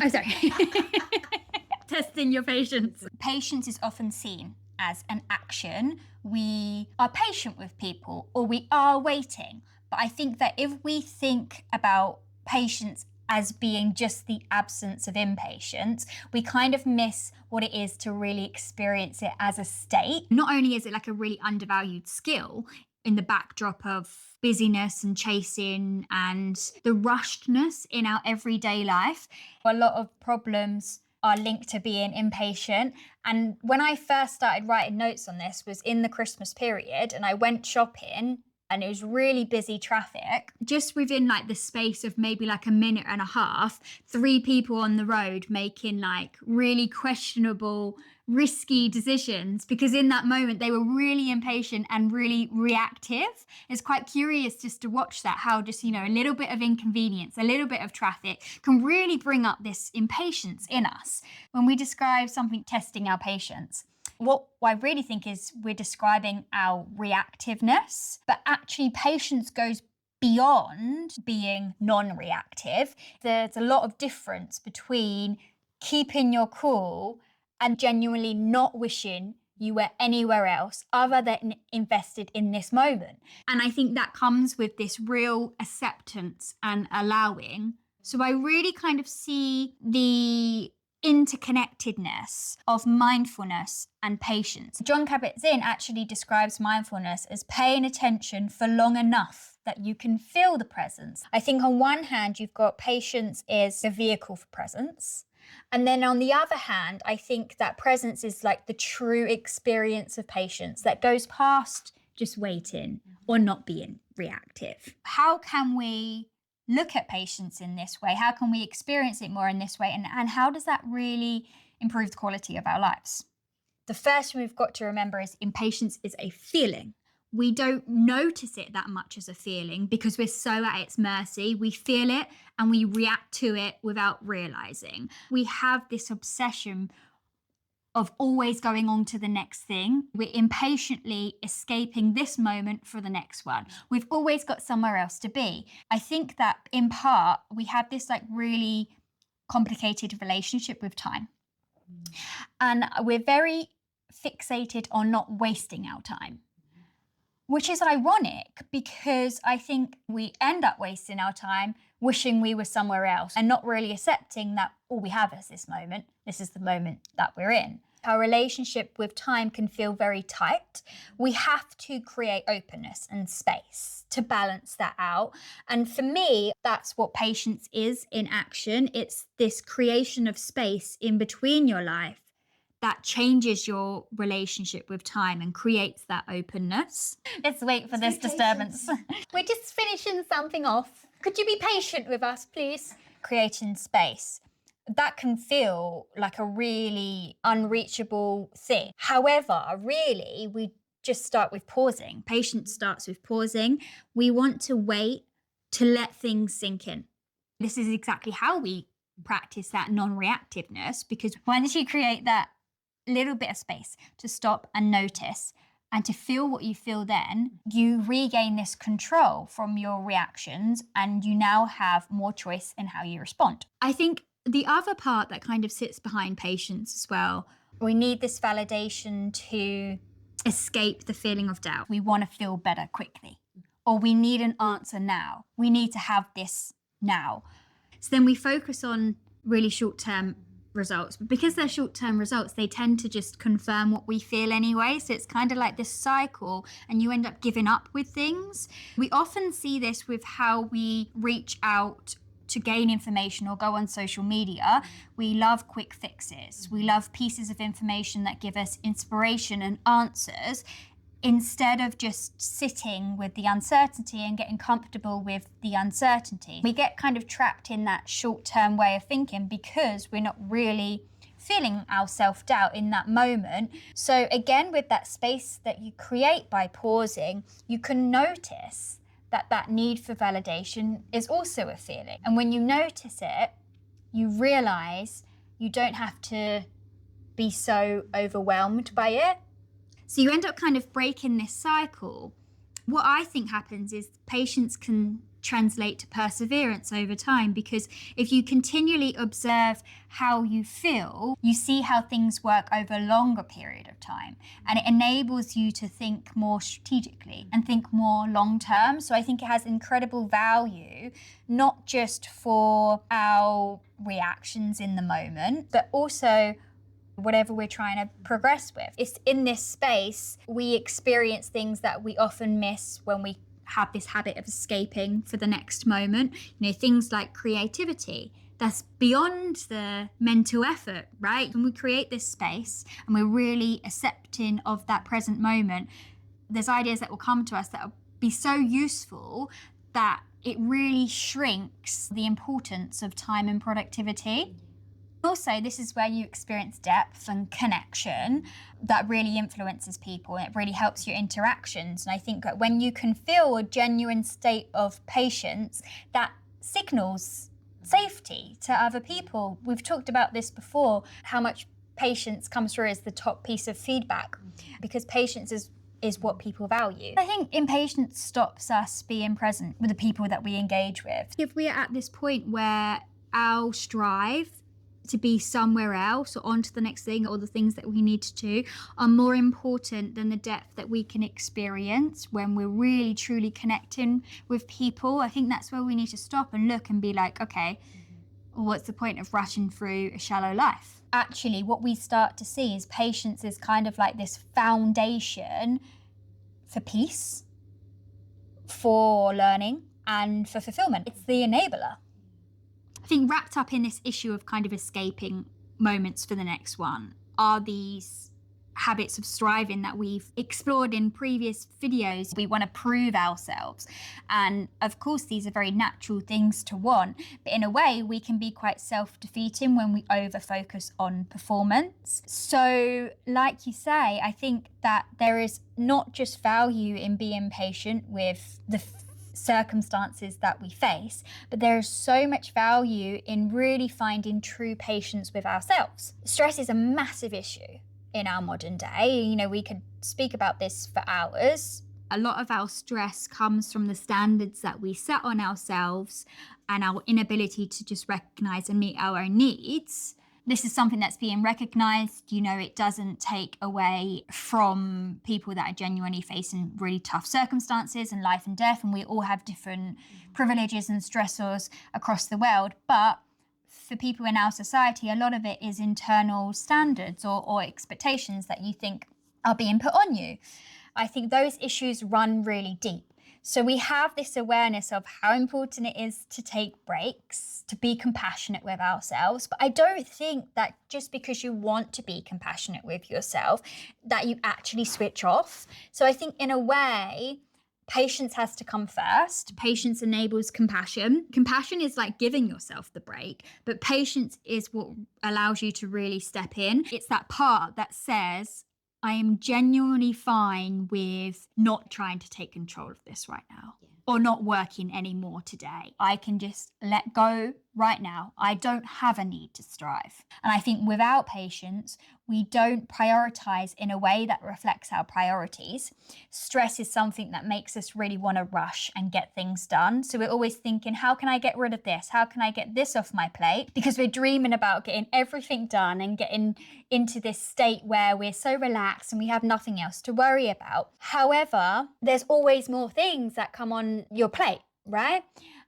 Oh, sorry. Testing your patience. Patience is often seen as an action. We are patient with people or we are waiting. But I think that if we think about patience as being just the absence of impatience, we kind of miss what it is to really experience it as a state. Not only is it like a really undervalued skill in the backdrop of busyness and chasing and the rushedness in our everyday life, A lot of problems are linked to being impatient. And when I first started writing notes on this was in the Christmas period, and I went shopping and it was really busy traffic. Just within like the space of maybe like a minute and a half, 3 people on the road making like really questionable, risky decisions, because in that moment they were really impatient and really reactive. It's quite curious just to watch that, how just, a little bit of inconvenience, a little bit of traffic can really bring up this impatience in us. When we describe something testing our patience, what I really think is we're describing our reactiveness, but actually patience goes beyond being non-reactive. There's a lot of difference between keeping your cool and genuinely not wishing you were anywhere else other than invested in this moment. And I think that comes with this real acceptance and allowing. So I really kind of see the interconnectedness of mindfulness and patience. Jon Kabat-Zinn actually describes mindfulness as paying attention for long enough that you can feel the presence. I think on one hand, you've got patience is the vehicle for presence. And then on the other hand, I think that presence is like the true experience of patience that goes past just waiting or not being reactive. How can we look at patience in this way? How can we experience it more in this way? And how does that really improve the quality of our lives? The first thing we've got to remember is impatience is a feeling. We don't notice it that much as a feeling because we're so at its mercy. We feel it and we react to it without realizing. We have this obsession of always going on to the next thing. We're impatiently escaping this moment for the next one. We've always got somewhere else to be. I think that in part, we have this like really complicated relationship with time. And we're very fixated on not wasting our time, which is ironic because I think we end up wasting our time wishing we were somewhere else and not really accepting that all we have is this moment. This is the moment that we're in. Our relationship with time can feel very tight. We have to create openness and space to balance that out. And for me, that's what patience is in action. It's this creation of space in between your life that changes your relationship with time and creates that openness. Let's wait for this disturbance. We're just finishing something off. Could you be patient with us, please? Creating space. That can feel like a really unreachable thing. However, really, we just start with pausing. Patience starts with pausing. We want to wait to let things sink in. This is exactly how we practice that non-reactiveness, because once you create that little bit of space to stop and notice and to feel what you feel, then you regain this control from your reactions and you now have more choice in how you respond. I think the other part that kind of sits behind patience as well, we need this validation to escape the feeling of doubt. We want to feel better quickly, or we need an answer now. We need to have this now. So then we focus on really short-term results, but because they're short-term results, they tend to just confirm what we feel anyway. So it's kind of like this cycle and you end up giving up with things. We often see this with how we reach out to gain information or go on social media. We love quick fixes. We love pieces of information that give us inspiration and answers, instead of just sitting with the uncertainty and getting comfortable with the uncertainty. We get kind of trapped in that short-term way of thinking because we're not really feeling our self-doubt in that moment. So again, with that space that you create by pausing, you can notice that need for validation is also a feeling. And when you notice it, you realize you don't have to be so overwhelmed by it. So you end up kind of breaking this cycle. What I think happens is patience can translate to perseverance over time, because if you continually observe how you feel, you see how things work over a longer period of time, and it enables you to think more strategically and think more long term. So I think it has incredible value, not just for our reactions in the moment, but also whatever we're trying to progress with. It's in this space we experience things that we often miss when we have this habit of escaping for the next moment. Things like creativity, that's beyond the mental effort, right? When we create this space and we're really accepting of that present moment, there's ideas that will come to us that will be so useful that it really shrinks the importance of time and productivity. Also, this is where you experience depth and connection that really influences people, and it really helps your interactions. And I think that when you can feel a genuine state of patience, that signals safety to other people. We've talked about this before, how much patience comes through as the top piece of feedback, because patience is what people value. I think impatience stops us being present with the people that we engage with. If we are at this point where our strive to be somewhere else or on to the next thing, or the things that we need to do are more important than the depth that we can experience when we're really truly connecting with people, I think that's where we need to stop and look and be like, okay, what's the point of rushing through a shallow life? Actually, what we start to see is patience is kind of like this foundation for peace, for learning, and for fulfillment. It's the enabler. I think wrapped up in this issue of kind of escaping moments for the next one are these habits of striving that we've explored in previous videos. We want to prove ourselves. And of course, these are very natural things to want. But in a way, we can be quite self-defeating when we over-focus on performance. So like you say, I think that there is not just value in being patient with the circumstances that we face, but there is so much value in really finding true patience with ourselves. Stress is a massive issue in our modern day. We could speak about this for hours. A lot of our stress comes from the standards that we set on ourselves and our inability to just recognize and meet our own needs. This is something that's being recognized. It doesn't take away from people that are genuinely facing really tough circumstances and life and death, and we all have different privileges and stressors across the world. But for people in our society, a lot of it is internal standards or expectations that you think are being put on you. I think those issues run really deep. So we have this awareness of how important it is to take breaks, to be compassionate with ourselves. But I don't think that just because you want to be compassionate with yourself, that you actually switch off. So I think in a way, patience has to come first. Patience enables compassion. Compassion is like giving yourself the break, but patience is what allows you to really step in. It's that part that says, I am genuinely fine with not trying to take control of this right now, or not working anymore today. I can just let go right now. I don't have a need to strive. And I think without patience, we don't prioritize in a way that reflects our priorities. Stress is something that makes us really want to rush and get things done. So we're always thinking, how can I get rid of this? How can I get this off my plate? Because we're dreaming about getting everything done and getting into this state where we're so relaxed and we have nothing else to worry about. However, there's always more things that come on your plate, right?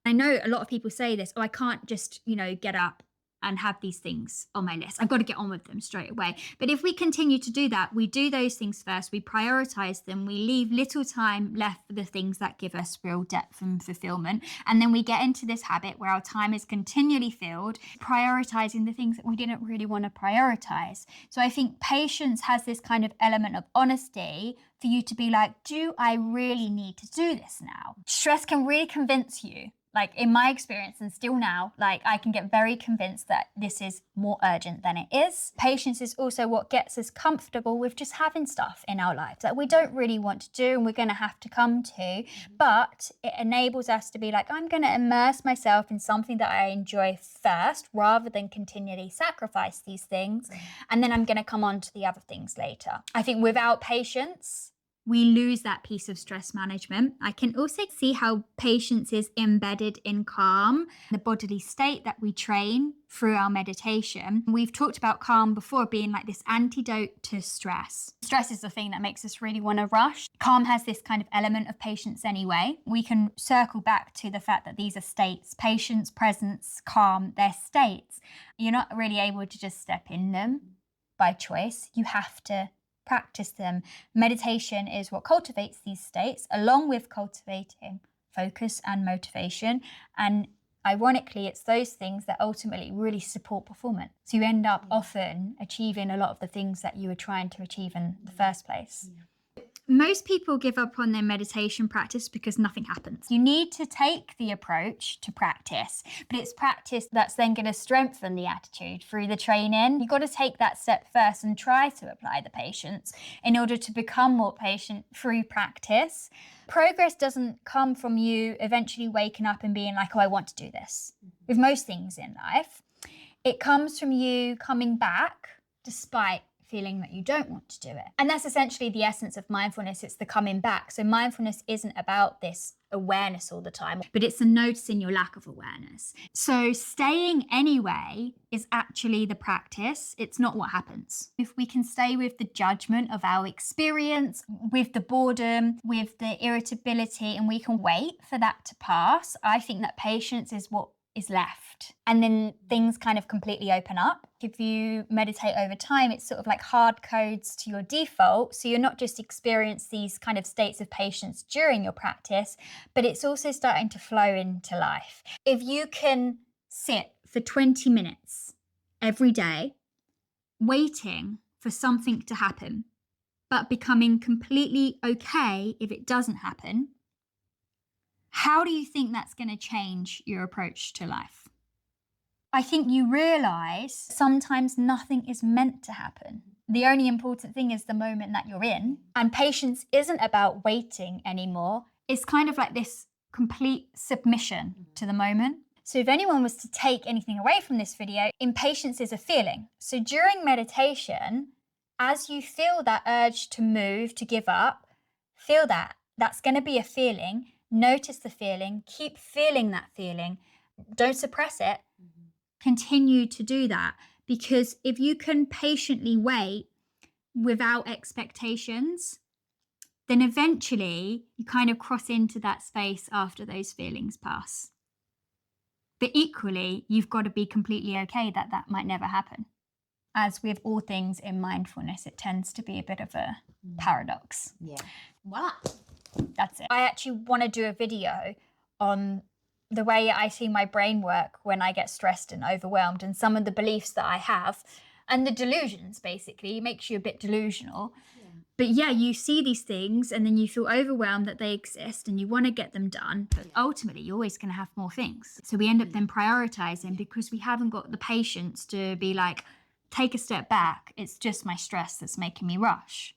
I know a lot of people say this, I can't just, get up and have these things on my list. I've got to get on with them straight away. But if we continue to do that, we do those things first, we prioritize them, we leave little time left for the things that give us real depth and fulfillment. And then we get into this habit where our time is continually filled, prioritizing the things that we didn't really want to prioritize. So I think patience has this kind of element of honesty for you to be like, do I really need to do this now? Stress can really convince you. Like in my experience and still now, I can get very convinced that this is more urgent than it is. Patience is also what gets us comfortable with just having stuff in our lives that we don't really want to do and we're going to have to come to. But it enables us to be like, I'm going to immerse myself in something that I enjoy first rather than continually sacrifice these things. And then I'm going to come on to the other things later. I think without patience, we lose that piece of stress management. I can also see how patience is embedded in calm, the bodily state that we train through our meditation. We've talked about calm before being like this antidote to stress. Stress is the thing that makes us really want to rush. Calm has this kind of element of patience anyway. We can circle back to the fact that these are states. Patience, presence, calm, they're states. You're not really able to just step in them by choice. You have to practice them. Meditation is what cultivates these states, along with cultivating focus and motivation. And ironically, it's those things that ultimately really support performance. So you end up often achieving a lot of the things that you were trying to achieve in the first place. Most people give up on their meditation practice because nothing happens. You need to take the approach to practice, but it's practice that's then going to strengthen the attitude through the training. You've got to take that step first and try to apply the patience in order to become more patient through practice. Progress doesn't come from you eventually waking up and being like, oh, I want to do this. With most things in life, it comes from you coming back despite feeling that you don't want to do it. And that's essentially the essence of mindfulness. It's the coming back. So mindfulness isn't about this awareness all the time, but it's a noticing your lack of awareness. So staying anyway is actually the practice. It's not what happens. If we can stay with the judgment of our experience, with the boredom, with the irritability, and we can wait for that to pass, I think that patience is what is left. And then things kind of completely open up. If you meditate over time, it's sort of like hard codes to your default. So you're not just experience these kind of states of patience during your practice, but it's also starting to flow into life. If you can sit for 20 minutes every day, waiting for something to happen, but becoming completely okay if it doesn't happen, how do you think that's going to change your approach to life? I think you realise sometimes nothing is meant to happen. The only important thing is the moment that you're in. And patience isn't about waiting anymore. It's kind of like this complete submission to the moment. So if anyone was to take anything away from this video, impatience is a feeling. So during meditation, as you feel that urge to move, to give up, feel that. That's going to be a feeling. Notice the feeling, keep feeling that feeling. Don't suppress it. Continue to do that, because if you can patiently wait without expectations, then eventually you kind of cross into that space after those feelings pass. But equally, you've got to be completely okay that that might never happen. As with all things in mindfulness, it tends to be a bit of a paradox. Yeah. Voila. That's it. I actually want to do a video on the way I see my brain work when I get stressed and overwhelmed, and some of the beliefs that I have and the delusions. Basically, it makes you a bit delusional. But yeah, you see these things and then you feel overwhelmed that they exist and you want to get them done. But ultimately, you're always going to have more things. So we end up then prioritizing because we haven't got the patience to be like, take a step back. It's just my stress that's making me rush.